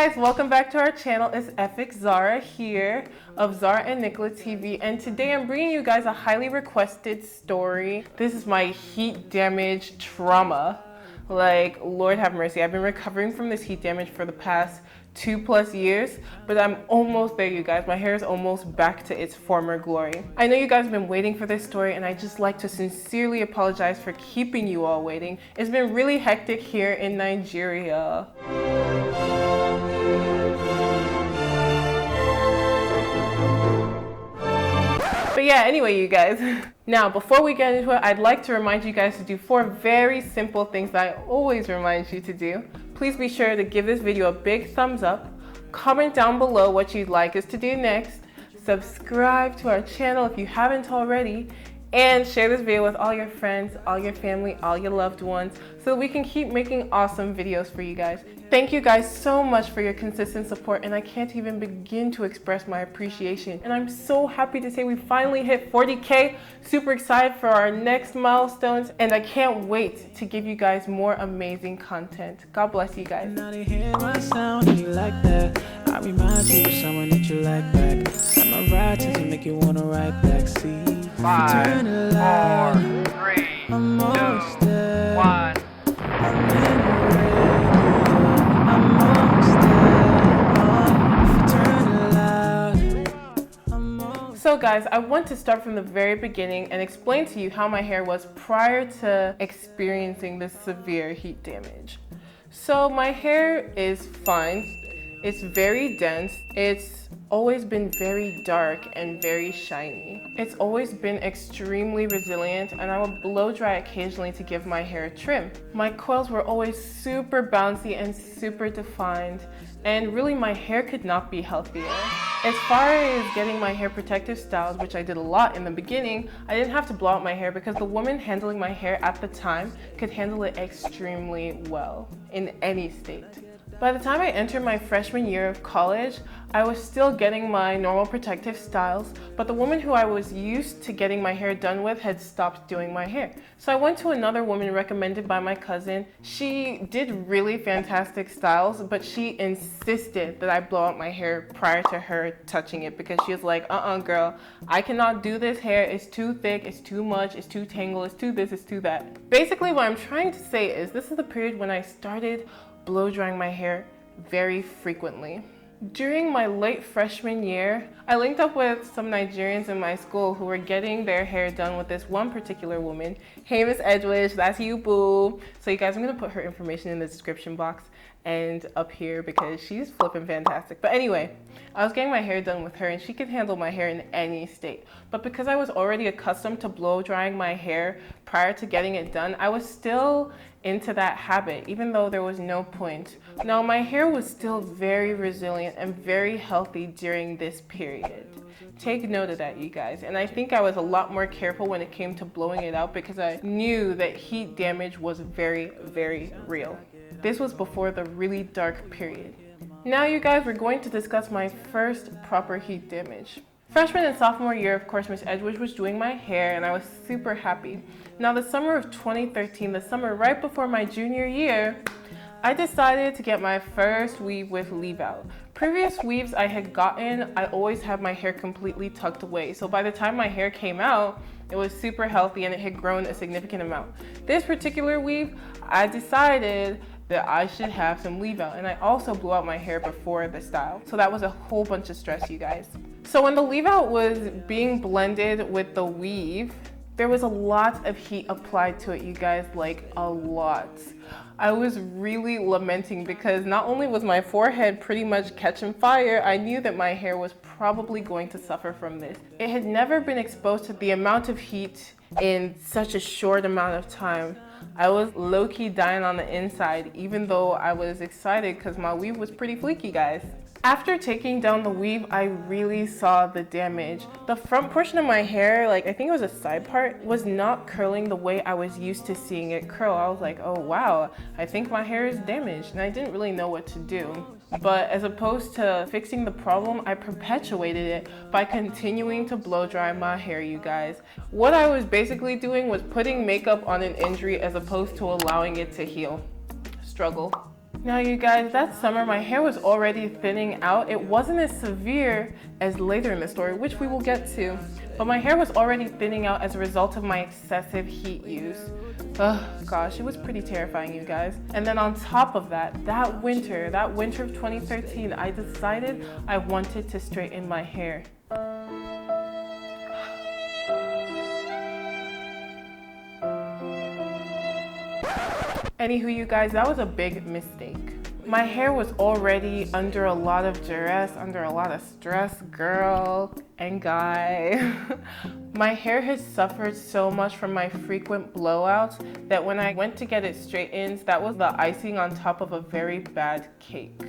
guys, welcome back to our channel. It's EfikZara here of Zara and Nicola TV, and today I'm bringing you guys a highly requested story. This is my heat damage trauma. Like, Lord have mercy. I've been recovering from this heat damage for the past 2+ years, but I'm almost there, you guys. My hair is almost back to its former glory. I know you guys have been waiting for this story, and I just like to sincerely apologize for keeping you all waiting. It's been really hectic here in Nigeria. But yeah, anyway, you guys. Now, before we get into it, I'd like to remind you guys to do 4 very simple things that I always remind you to do. Please be sure to give this video a big thumbs up, comment down below what you'd like us to do next, subscribe to our channel if you haven't already, and share this video with all your friends, all your family, all your loved ones, so that we can keep making awesome videos for you guys. Thank you guys so much for your consistent support, and I can't even begin to express my appreciation. And I'm so happy to say we finally hit 40K. Super excited for our next milestones, and I can't wait to give you guys more amazing content. God bless you guys. Now they hear my sound and you like that. I remind you of someone that you like back. I'm a righteous to make you wanna ride back. See, 5, 4, 3, 2, 1. So guys, I want to start from the very beginning and explain to you how my hair was prior to experiencing this severe heat damage. So my hair is fine. It's very dense. It's always been very dark and very shiny. It's always been extremely resilient, and I would blow dry occasionally to give my hair a trim. My coils were always super bouncy and super defined, and really my hair could not be healthier. As far as getting my hair protective styles, which I did a lot in the beginning, I didn't have to blow out my hair because the woman handling my hair at the time could handle it extremely well in any state. By the time I entered my freshman year of college, I was still getting my normal protective styles, but the woman who I was used to getting my hair done with had stopped doing my hair. So I went to another woman recommended by my cousin. She did really fantastic styles, but she insisted that I blow out my hair prior to her touching it, because she was like, girl, I cannot do this hair. It's too thick, it's too much, it's too tangled, it's too this, it's too that. Basically what I'm trying to say is this is the period when I started blow drying my hair very frequently. During my late freshman year, I linked up with some Nigerians in my school who were getting their hair done with this one particular woman. Hey, Miss EDWIGE, that's you, boo. So you guys, I'm gonna put her information in the description box and up here because she's flipping fantastic. But anyway, I was getting my hair done with her, and she could handle my hair in any state. But because I was already accustomed to blow drying my hair prior to getting it done, I was still into that habit, even though there was no point. Now, my hair was still very resilient and very healthy during this period. Take note of that, you guys. And I think I was a lot more careful when it came to blowing it out because I knew that heat damage was very, very real. This was before the really dark period. Now, you guys, we're going to discuss my first proper heat damage. Freshman and sophomore year, of course, Miss EDWIGE was doing my hair, and I was super happy. Now, the summer of 2013, the summer right before my junior year, I decided to get my first weave with leave out. Previous weaves I had gotten, I always had my hair completely tucked away. So by the time my hair came out, it was super healthy and it had grown a significant amount. This particular weave, I decided that I should have some leave out, and I also blew out my hair before the style. So that was a whole bunch of stress, you guys. So when the leave out was being blended with the weave, there was a lot of heat applied to it, you guys, like a lot. I was really lamenting because not only was my forehead pretty much catching fire, I knew that my hair was probably going to suffer from this. It had never been exposed to the amount of heat in such a short amount of time. I was low-key dying on the inside, even though I was excited because my weave was pretty fleeky, guys. After taking down the weave, I really saw the damage. The front portion of my hair, like I think it was a side part, was not curling the way I was used to seeing it curl. I was like, oh wow, I think my hair is damaged, and I didn't really know what to do. But as opposed to fixing the problem, I perpetuated it by continuing to blow dry my hair, you guys. What I was basically doing was putting makeup on an injury as opposed to allowing it to heal. Struggle. Now you guys, that summer my hair was already thinning out. It wasn't as severe as later in the story, which we will get to, but my hair was already thinning out as a result of my excessive heat use. Oh gosh, it was pretty terrifying, you guys. And then on top of that, that winter of 2013, I decided I wanted to straighten my hair. Anywho, you guys, that was a big mistake. My hair was already under a lot of duress, under a lot of stress, girl and guy. My hair has suffered so much from my frequent blowouts that when I went to get it straightened, that was the icing on top of a very bad cake.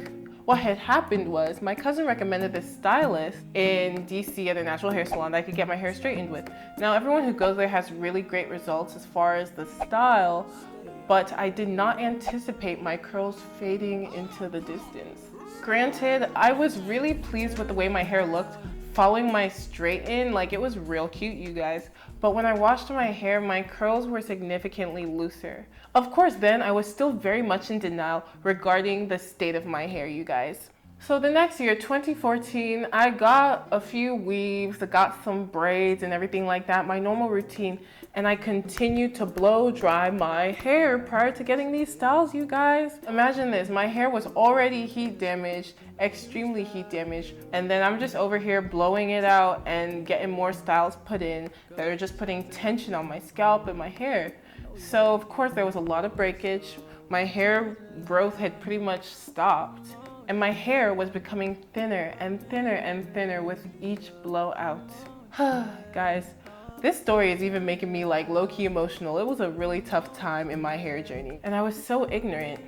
What had happened was my cousin recommended this stylist in DC at a natural hair salon that I could get my hair straightened with. Now, everyone who goes there has really great results as far as the style, but I did not anticipate my curls fading into the distance. Granted, I was really pleased with the way my hair looked following my straighten, like it was real cute, you guys. But when I washed my hair, my curls were significantly looser. Of course, then I was still very much in denial regarding the state of my hair, you guys. So the next year, 2014, I got a few weaves, I got some braids and everything like that, my normal routine, and I continued to blow dry my hair prior to getting these styles, you guys. Imagine this, my hair was already heat damaged, extremely heat damaged, and then I'm just over here blowing it out and getting more styles put in that are just putting tension on my scalp and my hair. So of course there was a lot of breakage, my hair growth had pretty much stopped. And my hair was becoming thinner and thinner and thinner with each blowout. Guys, this story is even making me like low-key emotional. It was a really tough time in my hair journey, and I was so ignorant.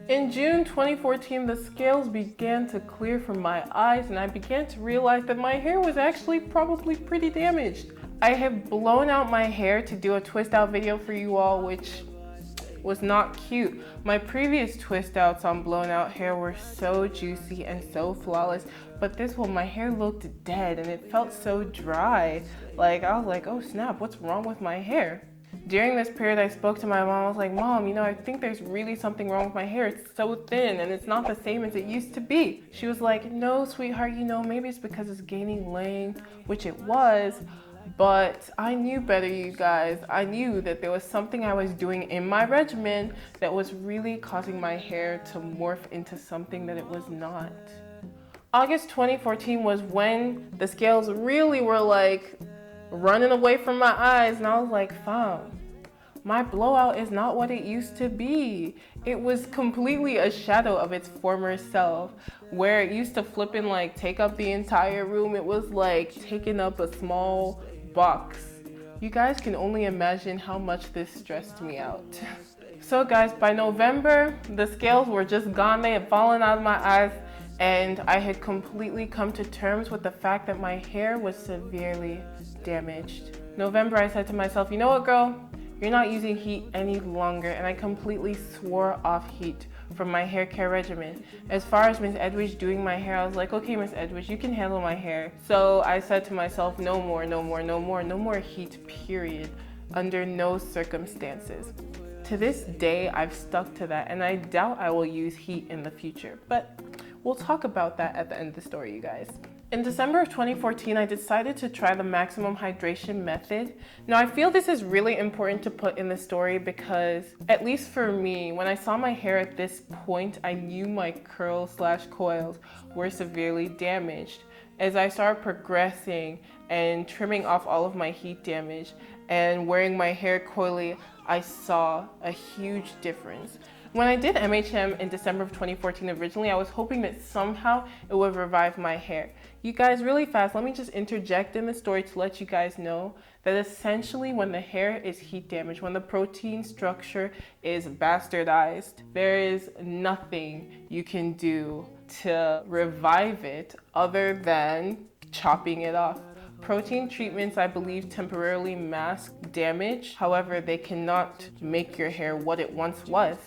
In June 2014, the scales began to clear from my eyes, and I began to realize that my hair was actually probably pretty damaged. I have blown out my hair to do a twist out video for you all, which was not cute. My previous twist outs on blown out hair were so juicy and so flawless, but this one, my hair looked dead and it felt so dry. Like, I was like, oh snap, what's wrong with my hair? During this period, I spoke to my mom. I was like, Mom, I think there's really something wrong with my hair. It's so thin and it's not the same as it used to be. She was like, no, sweetheart, maybe it's because it's gaining length, which it was. But I knew better, you guys. I knew that there was something I was doing in my regimen that was really causing my hair to morph into something that it was not. August 2014 was when the scales really were like running away from my eyes, and I was like, fam, my blowout is not what it used to be. It was completely a shadow of its former self. Where it used to flip and like take up the entire room, it was like taking up a small box. You guys can only imagine how much this stressed me out. So guys, by November, the scales were just gone. They had fallen out of my eyes, and I had completely come to terms with the fact that my hair was severely damaged. November, I said to myself, you know what, girl? You're not using heat any longer, and I completely swore off heat from my hair care regimen. As far as Miss EDWIGE doing my hair, I was like, okay, Miss EDWIGE, you can handle my hair. So I said to myself, no more heat, period, under no circumstances. To this day, I've stuck to that, and I doubt I will use heat in the future, but we'll talk about that at the end of the story, you guys. In December of 2014, I decided to try the maximum hydration method. Now, I feel this is really important to put in the story because, at least for me, when I saw my hair at this point, I knew my curls/coils were severely damaged. As I started progressing and trimming off all of my heat damage and wearing my hair coily, I saw a huge difference. When I did MHM in December of 2014 originally, I was hoping that somehow it would revive my hair. You guys, really fast, let me just interject in the story to let you guys know that essentially when the hair is heat damaged, when the protein structure is bastardized, there is nothing you can do to revive it other than chopping it off. Protein treatments, I believe, temporarily mask damage. However, they cannot make your hair what it once was.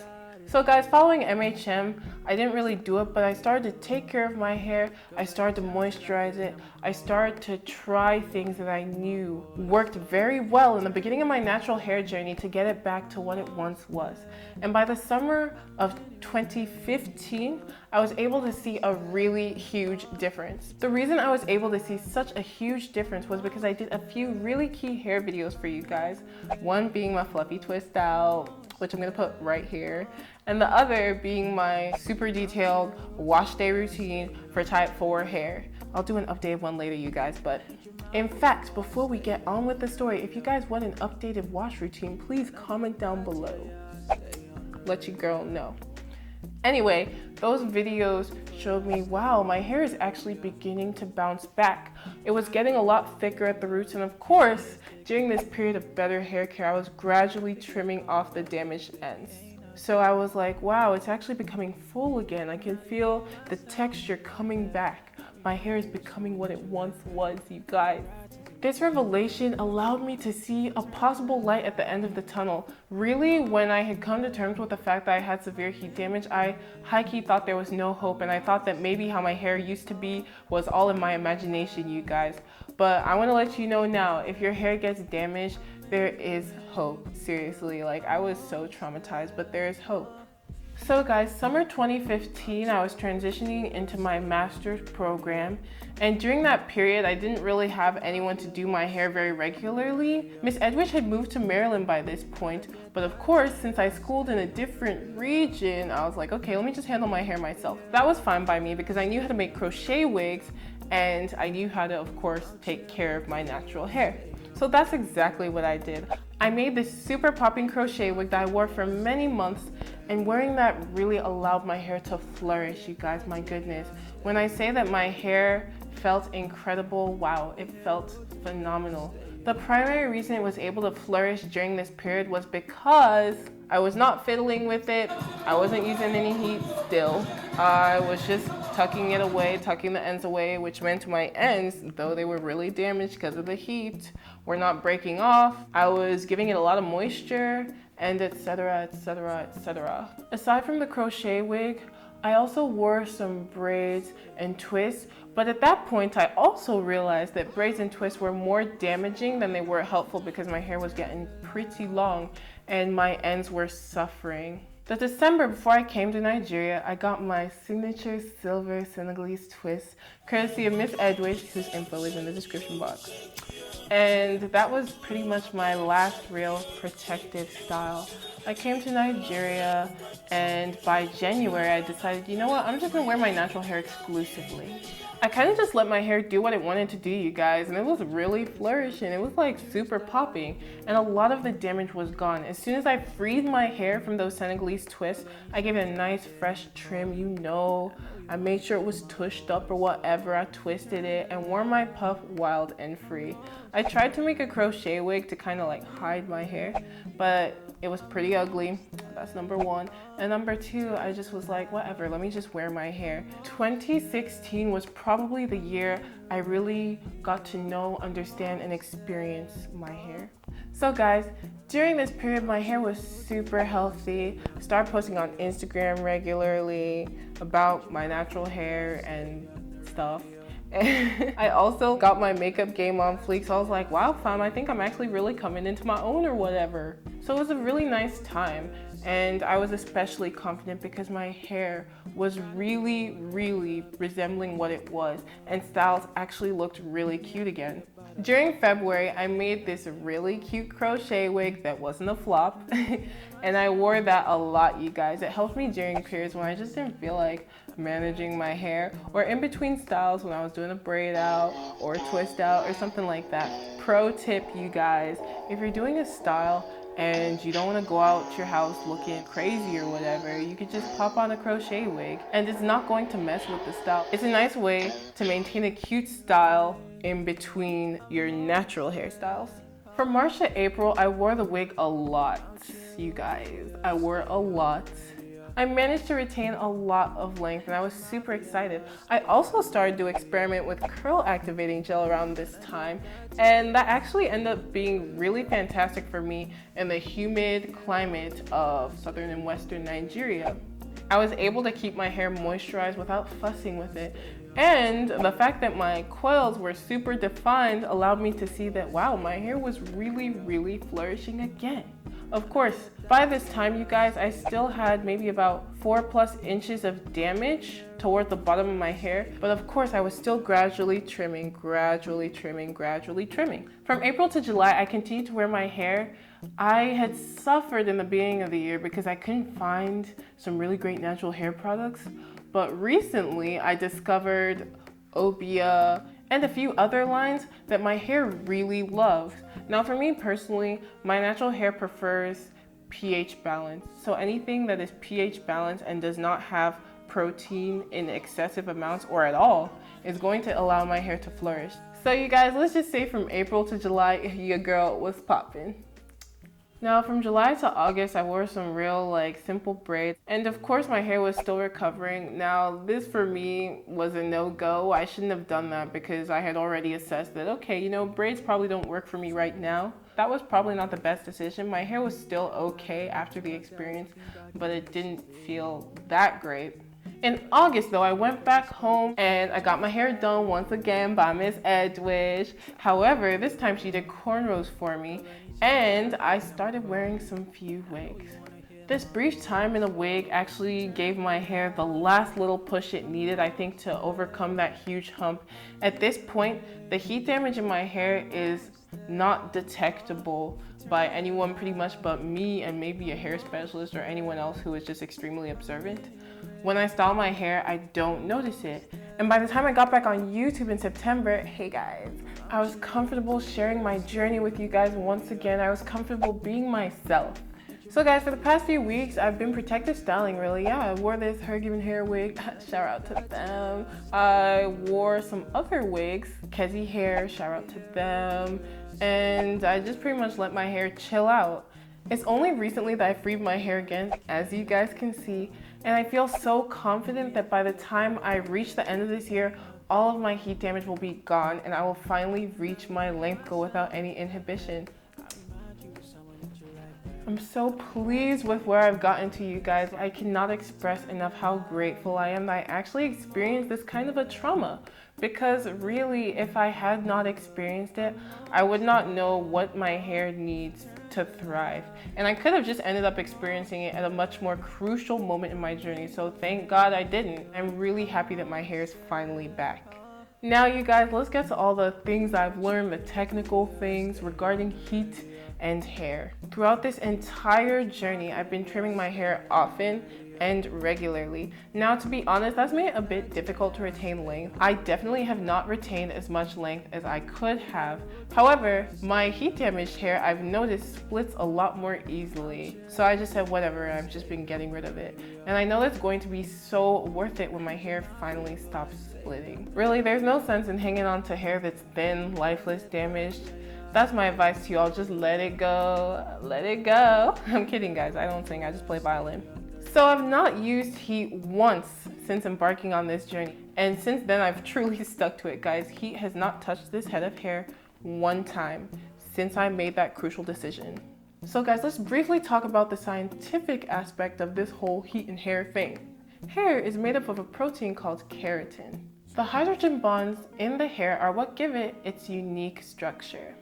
So guys, following MHM, I didn't really do it, but I started to take care of my hair. I started to moisturize it. I started to try things that I knew worked very well in the beginning of my natural hair journey to get it back to what it once was. And by the summer of 2015, I was able to see a really huge difference. The reason I was able to see such a huge difference was because I did a few really key hair videos for you guys. One being my fluffy twist out, which I'm gonna put right here, and the other being my super detailed wash day routine for type 4 hair. I'll do an updated one later, you guys, but in fact, before we get on with the story, if you guys want an updated wash routine, please comment down below. Let your girl know. Anyway, those videos showed me, wow, my hair is actually beginning to bounce back. It was getting a lot thicker at the roots, and of course, during this period of better hair care, I was gradually trimming off the damaged ends. So I was like, wow, it's actually becoming full again. I can feel the texture coming back. My hair is becoming what it once was, you guys. This revelation allowed me to see a possible light at the end of the tunnel. Really, when I had come to terms with the fact that I had severe heat damage, I high-key thought there was no hope, and I thought that maybe how my hair used to be was all in my imagination, you guys. But I want to let you know now, if your hair gets damaged, there is hope. Seriously, like, I was so traumatized, but there is hope. So guys, summer 2015, I was transitioning into my master's program, and during that period, I didn't really have anyone to do my hair very regularly. Miss EDWIGE had moved to Maryland by this point, but of course, since I schooled in a different region, I was like, okay, let me just handle my hair myself. That was fine by me because I knew how to make crochet wigs, and I knew how to, of course, take care of my natural hair. So that's exactly what I did. I made this super popping crochet wig that I wore for many months, and wearing that really allowed my hair to flourish, you guys, my goodness. When I say that my hair felt incredible, wow, it felt phenomenal. The primary reason it was able to flourish during this period was because I was not fiddling with it. I wasn't using any heat still. I was just tucking it away, tucking the ends away, which meant my ends, though they were really damaged because of the heat, were not breaking off. I was giving it a lot of moisture, and etc, etc, etc. Aside from the crochet wig, I also wore some braids and twists, but at that point I also realized that braids and twists were more damaging than they were helpful because my hair was getting pretty long and my ends were suffering. The December before I came to Nigeria, I got my signature silver Senegalese Twists, courtesy of Miss EDWIGE, whose info is in the description box. And that was pretty much my last real protective style. I came to Nigeria, and by January I decided, you know what, I'm just gonna wear my natural hair exclusively. I kind of just let my hair do what it wanted to do, you guys, and it was really flourishing. It was like super popping, and a lot of the damage was gone. As soon as I freed my hair from those Senegalese twists, I gave it a nice fresh trim, you know. I made sure it was tushed up or whatever. I twisted it and wore my puff wild and free. I tried to make a crochet wig to kind of like hide my hair, but it was pretty ugly. That's number one. And number two, I just was like, whatever, let me just wear my hair. 2016 was probably the year I really got to know, understand, and experience my hair. So guys, during this period, my hair was super healthy. I started posting on Instagram regularly about my natural hair and stuff. And I also got my makeup game on fleek, so I was like, wow fam, I think I'm actually really coming into my own or whatever. So it was a really nice time, and I was especially confident because my hair was really, really resembling what it was, and styles actually looked really cute again. During February, I made this really cute crochet wig that wasn't a flop, and I wore that a lot, you guys. It helped me during periods when I just didn't feel like managing my hair, or in between styles when I was doing a braid out or a twist out or something like that. Pro tip, you guys, if you're doing a style and you don't want to go out your house looking crazy or whatever, you could just pop on a crochet wig and it's not going to mess with the style. It's a nice way to maintain a cute style in between your natural hairstyles. From March to April, I wore the wig a lot, you guys. I wore it a lot. I managed to retain a lot of length and I was super excited. I also started to experiment with curl activating gel around this time, and that actually ended up being really fantastic for me in the humid climate of southern and western Nigeria. I was able to keep my hair moisturized without fussing with it. And the fact that my coils were super defined allowed me to see that, wow, my hair was really flourishing again. Of course, by this time, you guys, I still had maybe about 4+ inches of damage toward the bottom of my hair. But of course, I was still gradually trimming. From April to July, I continued to wear my hair. I had suffered in the beginning of the year because I couldn't find some really great natural hair products. But recently, I discovered Obia and a few other lines that my hair really loves. Now for me personally, my natural hair prefers pH balance. So anything that is pH balanced and does not have protein in excessive amounts or at all is going to allow my hair to flourish. So you guys, let's just say from April to July, your girl was popping. Now from July to August, I wore some real simple braids, and of course my hair was still recovering. Now this for me was a no-go. I shouldn't have done that because I had already assessed that, okay, you know, braids probably don't work for me right now. That was probably not the best decision. My hair was still okay after the experience, but it didn't feel that great. In August though, I went back home and I got my hair done once again by Miss EDWIGE. However, this time she did cornrows for me and I started wearing some few wigs. This brief time in a wig actually gave my hair the last little push it needed, I think, to overcome that huge hump. At this point, the heat damage in my hair is not detectable by anyone pretty much but me and maybe a hair specialist or anyone else who is just extremely observant. When I style my hair, I don't notice it. And by the time I got back on YouTube in September, hey guys, I was comfortable sharing my journey with you guys once again. I was comfortable being myself. So guys, for the past few weeks, I've been protective styling really. Yeah, I wore this Her Given Hair wig, shout out to them. I wore some other wigs, Kezi Hair, shout out to them. And I just pretty much let my hair chill out. It's only recently that I freed my hair again, as you guys can see. And I feel so confident that by the time I reach the end of this year, all of my heat damage will be gone and I will finally reach my length goal without any inhibition. I'm so pleased with where I've gotten to, you guys. I cannot express enough how grateful I am that I actually experienced this kind of a trauma. Because really, if I had not experienced it, I would not know what my hair needs to thrive. And I could have just ended up experiencing it at a much more crucial moment in my journey. So thank God I didn't. I'm really happy that my hair is finally back. Now you guys, let's get to all the things I've learned, the technical things regarding heat and hair. Throughout this entire journey, I've been trimming my hair often and regularly. Now, to be honest, that's made it a bit difficult to retain length. I definitely have not retained as much length as I could have. However, my heat damaged hair, I've noticed, splits a lot more easily. So I just said whatever, I've just been getting rid of it. And I know it's going to be so worth it when my hair finally stops splitting. Really, there's no sense in hanging on to hair that's thin, lifeless, damaged. That's my advice to you all, just let it go, let it go. I'm kidding guys, I don't sing, I just play violin. So I've not used heat once since embarking on this journey. And since then I've truly stuck to it, guys. Heat has not touched this head of hair one time since I made that crucial decision. So guys, let's briefly talk about the scientific aspect of this whole heat and hair thing. Hair is made up of a protein called keratin. The hydrogen bonds in the hair are what give it its unique structure.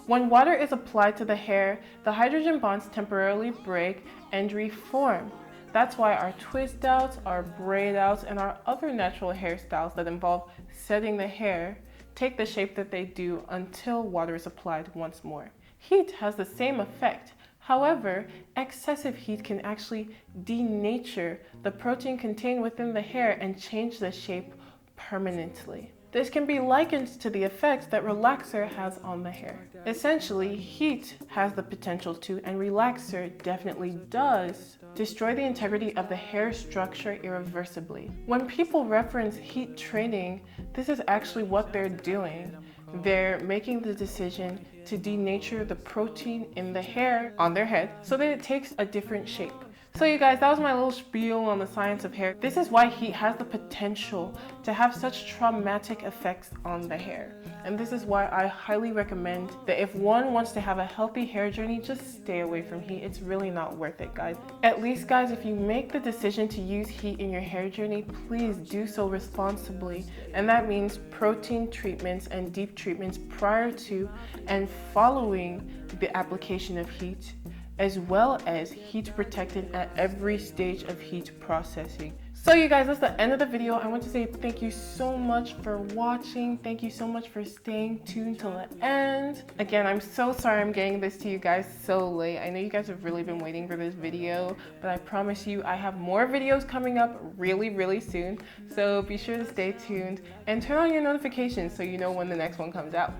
When water is applied to the hair, the hydrogen bonds temporarily break and reform. That's why our twist outs, our braid outs, and our other natural hairstyles that involve setting the hair take the shape that they do until water is applied once more. Heat has the same effect. However, excessive heat can actually denature the protein contained within the hair and change the shape permanently. This can be likened to the effect that relaxer has on the hair. Essentially, heat has the potential to, and relaxer definitely does, destroy the integrity of the hair structure irreversibly. When people reference heat training, this is actually what they're doing. They're making the decision to denature the protein in the hair on their head so that it takes a different shape. So you guys, that was my little spiel on the science of hair. This is why heat has the potential to have such traumatic effects on the hair. And this is why I highly recommend that if one wants to have a healthy hair journey, just stay away from heat. It's really not worth it, guys. At least, guys, if you make the decision to use heat in your hair journey, please do so responsibly. And that means protein treatments and deep treatments prior to and following the application of heat, as well as heat protectant at every stage of heat processing. So you guys, that's the end of the video. I want to say thank you so much for watching. Thank you so much for staying tuned till the end. Again, I'm so sorry I'm getting this to you guys so late. I know you guys have really been waiting for this video, but I promise you I have more videos coming up really soon. So be sure to stay tuned and turn on your notifications so you know when the next one comes out.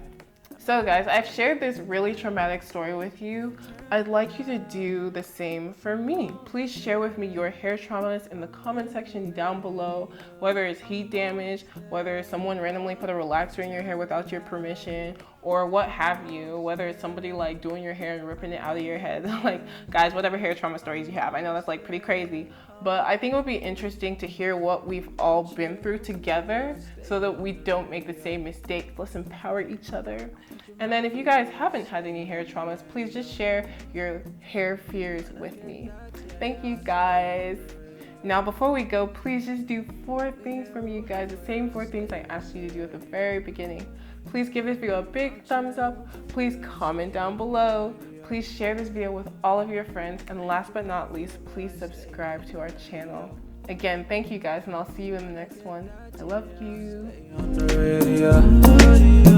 So guys, I've shared this really traumatic story with you. I'd like you to do the same for me. Please share with me your hair traumas in the comment section down below, whether it's heat damage, whether someone randomly put a relaxer in your hair without your permission, or what have you, whether it's somebody like doing your hair and ripping it out of your head. Like, guys, whatever hair trauma stories you have. I know that's like pretty crazy, but I think it would be interesting to hear what we've all been through together so that we don't make the same mistakes. Let's empower each other. And then if you guys haven't had any hair traumas, please just share your hair fears with me. Thank you guys. Now before we go, please just do 4 things for me, you guys. The same 4 things I asked you to do at the very beginning. Please give this video a big thumbs up. Please comment down below. Please share this video with all of your friends. And last but not least, please subscribe to our channel. Again, thank you guys, and I'll see you in the next one. I love you.